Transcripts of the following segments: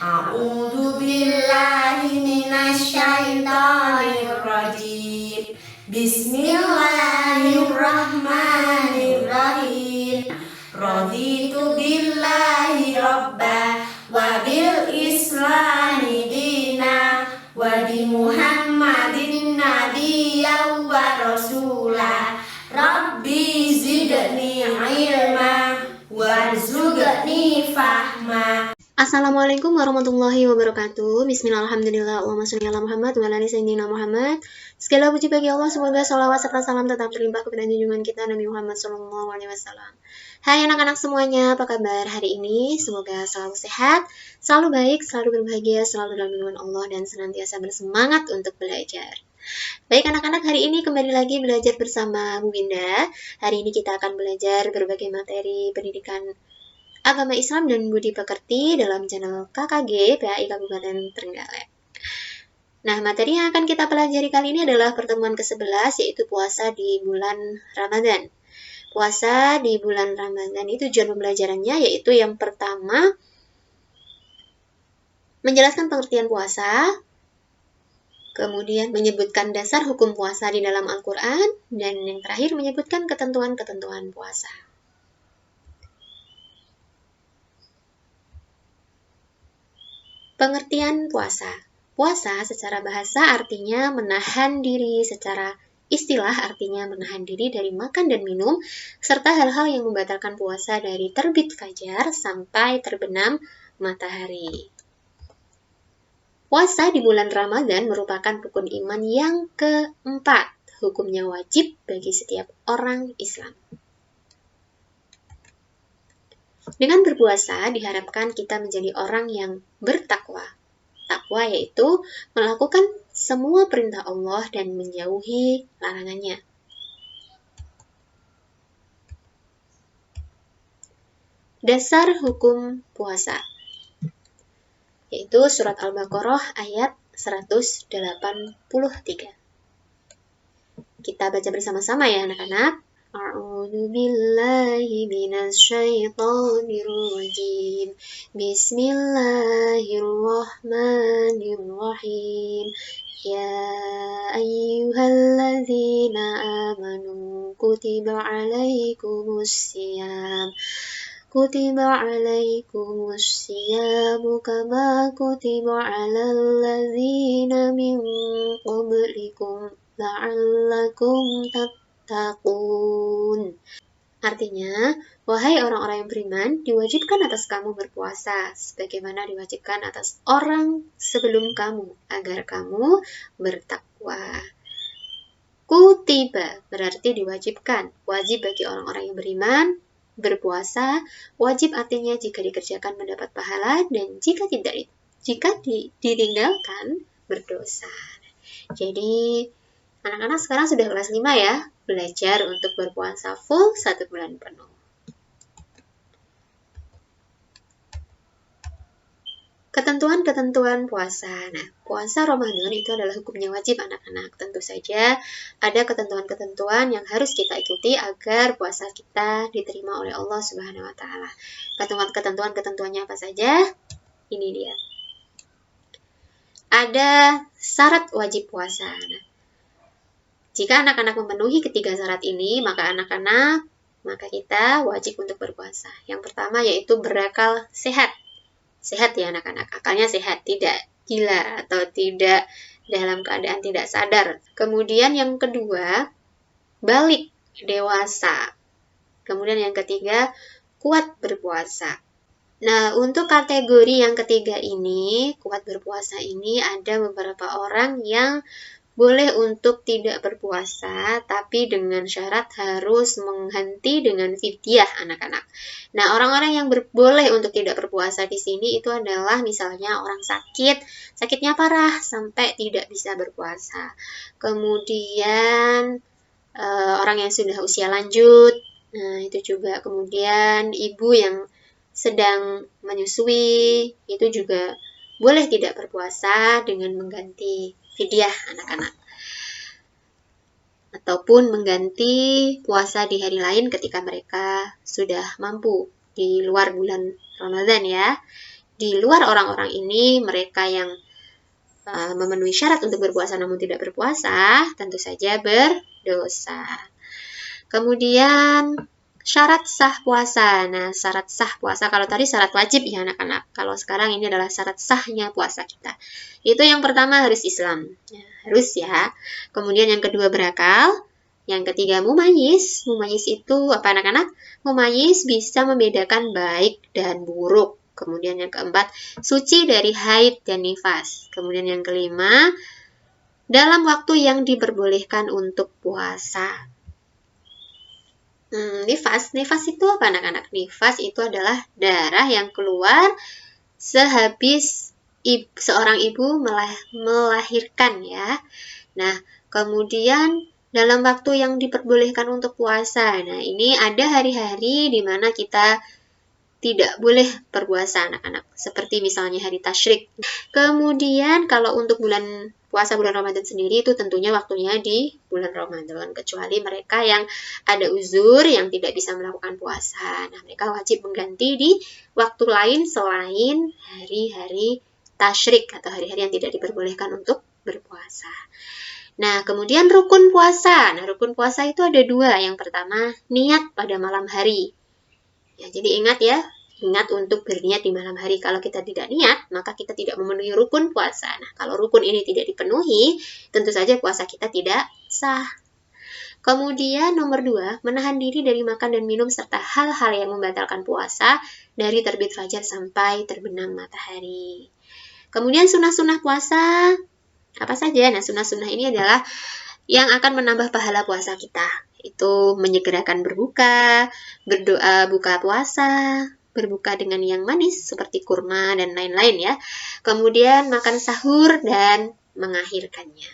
A'udzu billahi minasyaitonir rajim. Bismillahirrahmanirrahim. Raditu billahi robba wa bil islami dina wa bi Muhammadin nabiyyan wa rasula. Rabbi zidni ilma warzuqni fahma. Assalamualaikum warahmatullahi wabarakatuh. Bismillahirrahmanirrahim. Allahumma sholli ala Muhammad wa ala ali sayyidina Muhammad. Segala puji bagi Allah, semoga sholawat serta salam tetap terlimpah kepada junjungan kita Nabi Muhammad SAW. Hai anak-anak semuanya, apa kabar hari ini? Semoga selalu sehat, selalu baik, selalu berbahagia, selalu dalam lindungan Allah dan senantiasa bersemangat untuk belajar. Baik anak-anak, hari ini kembali lagi belajar bersama Bu Winda. Hari ini kita akan belajar berbagai materi pendidikan Agama Islam dan Budi Pekerti dalam channel KKG PAI Kabupaten Trenggalek. Nah, materi yang akan kita pelajari kali ini adalah pertemuan ke-11, yaitu puasa di bulan Ramadan. Puasa di bulan Ramadan itu tujuan pembelajarannya yaitu yang pertama, menjelaskan pengertian puasa, kemudian menyebutkan dasar hukum puasa di dalam Al-Quran, dan yang terakhir menyebutkan ketentuan-ketentuan puasa. Pengertian puasa. Puasa secara bahasa artinya menahan diri, secara istilah artinya menahan diri dari makan dan minum, serta hal-hal yang membatalkan puasa dari terbit fajar sampai terbenam matahari. Puasa di bulan Ramadan merupakan rukun iman yang keempat. Hukumnya wajib bagi setiap orang Islam. Dengan berpuasa, diharapkan kita menjadi orang yang bertakwa. Takwa yaitu melakukan semua perintah Allah dan menjauhi larangannya. Dasar hukum puasa, yaitu surat Al-Baqarah ayat 183. Kita baca bersama-sama ya anak-anak. A'udzu billahi minasyaitonir rajim. Bismillahirrahmanirrahim. Ya ayyuhalladzina amanu kutiba alaikumussyam. Kutiba alaikumussyam kama kutiba alal ladzina min qablikum la'allakum tattaqun. Artinya, wahai orang-orang yang beriman, diwajibkan atas kamu berpuasa, sebagaimana diwajibkan atas orang sebelum kamu, agar kamu bertakwa. Kutiba berarti diwajibkan, wajib bagi orang-orang yang beriman, berpuasa, wajib artinya jika dikerjakan mendapat pahala, dan jika ditinggalkan berdosa. Jadi, anak-anak sekarang sudah kelas 5 ya, belajar untuk berpuasa full 1 bulan penuh. Ketentuan-ketentuan puasa. Nah, puasa Ramadan itu adalah hukumnya wajib anak-anak. Tentu saja ada ketentuan-ketentuan yang harus kita ikuti agar puasa kita diterima oleh Allah Subhanahu wa taala. Ketentuan-ketentuannya apa saja? Ini dia. Ada syarat wajib puasa. Nah, jika anak-anak memenuhi ketiga syarat ini, maka kita wajib untuk berpuasa. Yang pertama yaitu berakal sehat. Sehat ya anak-anak, akalnya sehat, tidak gila atau tidak dalam keadaan tidak sadar. Kemudian yang kedua, balik, dewasa. Kemudian yang ketiga, kuat berpuasa. Nah, untuk kategori yang ketiga ini, kuat berpuasa ini, ada beberapa orang yang boleh untuk tidak berpuasa, tapi dengan syarat harus menghenti dengan fidyah anak-anak. Nah, orang-orang yang boleh untuk tidak berpuasa di sini itu adalah misalnya orang sakitnya parah sampai tidak bisa berpuasa. Kemudian orang yang sudah usia lanjut, nah itu juga. Kemudian ibu yang sedang menyusui, itu juga boleh tidak berpuasa dengan mengganti fidyah anak-anak. Ataupun mengganti puasa di hari lain ketika mereka sudah mampu di luar bulan Ramadan ya. Di luar orang-orang ini, mereka yang memenuhi syarat untuk berpuasa namun tidak berpuasa, tentu saja berdosa. Kemudian syarat sah puasa. Nah, syarat sah puasa, kalau tadi syarat wajib ya anak-anak. Kalau sekarang ini adalah syarat sahnya puasa kita. Itu yang pertama harus Islam. Ya, harus ya. Kemudian yang kedua berakal. Yang ketiga mumayyiz. Mumayyiz itu apa anak-anak? Mumayyiz bisa membedakan baik dan buruk. Kemudian yang keempat, suci dari haid dan nifas. Kemudian yang kelima, dalam waktu yang diperbolehkan untuk puasa. Nifas itu apa anak-anak? Nifas itu adalah darah yang keluar sehabis seorang ibu melahirkan ya. Nah, kemudian dalam waktu yang diperbolehkan untuk puasa. Nah, ini ada hari-hari di mana kita tidak boleh berpuasa anak-anak, seperti misalnya hari tasyrik. Kemudian kalau untuk puasa bulan Ramadan sendiri itu tentunya waktunya di bulan Ramadan, kecuali mereka yang ada uzur yang tidak bisa melakukan puasa. Nah, mereka wajib mengganti di waktu lain selain hari-hari tasyrik atau hari-hari yang tidak diperbolehkan untuk berpuasa. Nah, kemudian rukun puasa. Nah, rukun puasa itu ada dua. Yang pertama, niat pada malam hari. Ya, jadi ingat untuk berniat di malam hari. Kalau kita tidak niat, maka kita tidak memenuhi rukun puasa. Nah, kalau rukun ini tidak dipenuhi, tentu saja puasa kita tidak sah. Kemudian nomor 2, menahan diri dari makan dan minum serta hal-hal yang membatalkan puasa dari terbit fajar sampai terbenam matahari. Kemudian sunnah-sunnah puasa, apa saja? Nah, sunnah-sunnah ini adalah yang akan menambah pahala puasa kita. Itu menyegerakan berbuka, berdoa buka puasa, berbuka dengan yang manis seperti kurma dan lain-lain ya. Kemudian makan sahur dan mengakhirkannya.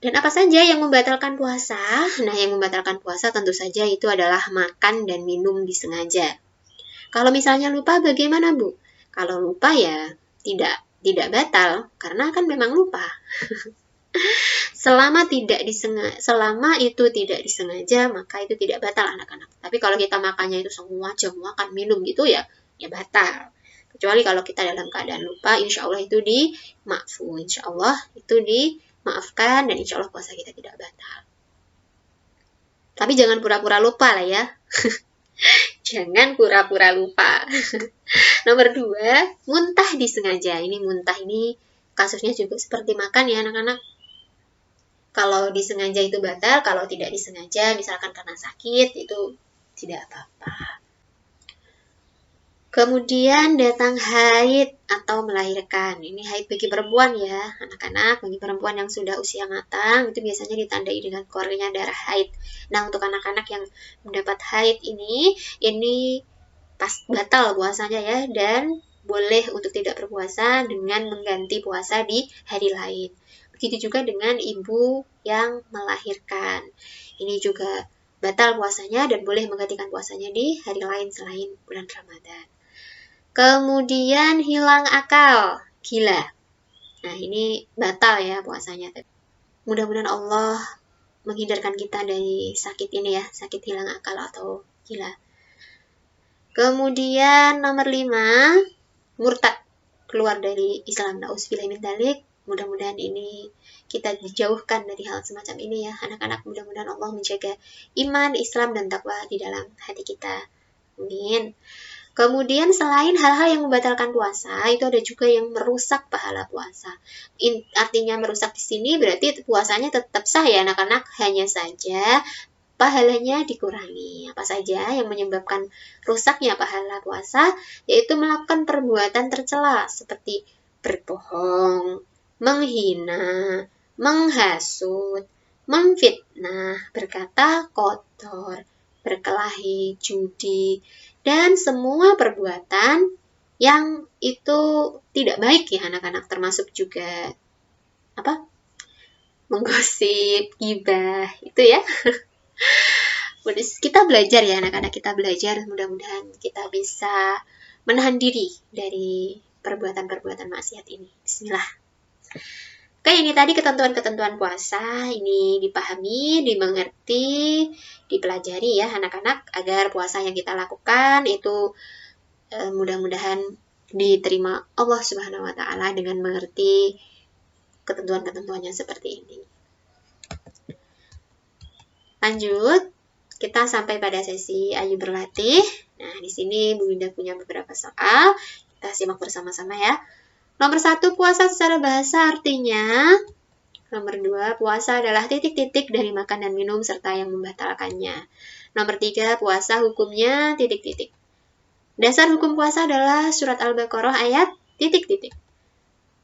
Dan apa saja yang membatalkan puasa? Nah, yang membatalkan puasa tentu saja itu adalah makan dan minum disengaja. Kalau misalnya lupa bagaimana, Bu? Kalau lupa ya tidak batal karena kan memang lupa. Selama itu tidak disengaja, maka itu tidak batal anak-anak. Tapi kalau kita makannya itu semua jam makan minum gitu ya batal. Kecuali kalau kita dalam keadaan lupa, insya Allah itu dimaafkan dan insya Allah puasa kita tidak batal. Tapi jangan pura-pura lupa lah ya. Jangan pura-pura lupa. Nomor 2, muntah disengaja. Muntah ini kasusnya juga seperti makan ya anak-anak. Kalau disengaja itu batal, kalau tidak disengaja, misalkan karena sakit, itu tidak apa-apa. Kemudian datang haid atau melahirkan. Ini haid bagi perempuan ya, anak-anak. Bagi perempuan yang sudah usia matang, itu biasanya ditandai dengan keluarnya darah haid. Nah, untuk anak-anak yang mendapat haid ini pas batal puasanya ya, dan boleh untuk tidak berpuasa dengan mengganti puasa di hari lain. Begitu juga dengan ibu yang melahirkan. Ini juga batal puasanya dan boleh menggantikan puasanya di hari lain selain bulan Ramadan. Kemudian hilang akal, gila. Nah, ini batal ya puasanya. Mudah-mudahan Allah menghindarkan kita dari sakit ini ya, sakit hilang akal atau gila. Kemudian nomor 5, murtad, keluar dari Islam. Na'udzubillah min dzalik. Mudah-mudahan ini kita dijauhkan dari hal semacam ini ya anak-anak. Mudah-mudahan Allah menjaga iman, Islam, dan takwa di dalam hati kita. Amin. Kemudian selain hal-hal yang membatalkan puasa, itu ada juga yang merusak pahala puasa. Artinya merusak di sini berarti puasanya tetap sah ya anak-anak, hanya saja pahalanya dikurangi. Apa saja yang menyebabkan rusaknya pahala puasa? Yaitu melakukan perbuatan tercela seperti berbohong, menghina, menghasut, memfitnah, berkata kotor, berkelahi, judi, dan semua perbuatan yang itu tidak baik ya anak-anak, termasuk juga menggosip, gibah, itu ya. Kita belajar ya anak-anak, kita belajar, mudah-mudahan kita bisa menahan diri dari perbuatan-perbuatan maksiat ini. Bismillah. Oke, ini tadi ketentuan-ketentuan puasa, ini dipahami, dimengerti, dipelajari ya anak-anak, agar puasa yang kita lakukan itu mudah-mudahan diterima Allah Subhanahu wa Ta'ala dengan mengerti ketentuan-ketentuannya seperti ini. Lanjut, kita sampai pada sesi Ayo Berlatih. Nah, di sini Bu Winda punya beberapa soal. Kita simak bersama-sama ya. Nomor 1, puasa secara bahasa artinya. Nomor 2, puasa adalah titik-titik dari makan dan minum serta yang membatalkannya. Nomor 3, puasa hukumnya titik-titik. Dasar hukum puasa adalah surat Al-Baqarah ayat titik-titik.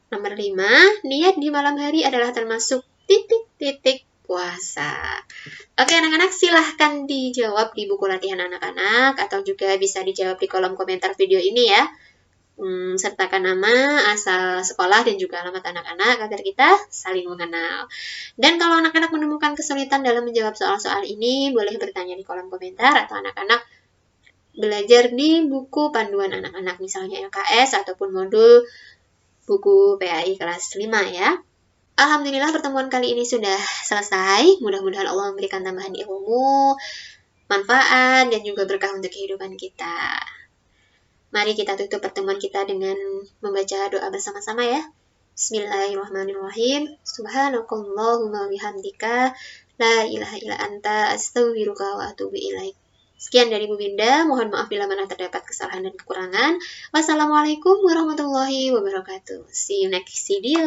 Nomor 5, niat di malam hari adalah termasuk titik-titik puasa. Oke anak-anak, silahkan dijawab di buku latihan anak-anak atau juga bisa dijawab di kolom komentar video ini ya. Sertakan nama, asal sekolah, dan juga alamat anak-anak agar kita saling mengenal. Dan kalau anak-anak menemukan kesulitan dalam menjawab soal-soal ini, boleh bertanya di kolom komentar atau anak-anak belajar di buku panduan anak-anak, misalnya LKS ataupun modul buku PAI kelas 5 ya. Alhamdulillah pertemuan kali ini sudah selesai. Mudah-mudahan Allah memberikan tambahan ilmu, manfaat, dan juga berkah untuk kehidupan kita. Mari kita tutup pertemuan kita dengan membaca doa bersama-sama ya. Bismillahirrahmanirrahim. Subhanakallahumma bihamdika la ilaha illa anta astaghfiruka wa atubu ilaik. Sekian dari Bu Winda, mohon maaf bila mana terdapat kesalahan dan kekurangan. Wassalamualaikum warahmatullahi wabarakatuh. See you next video.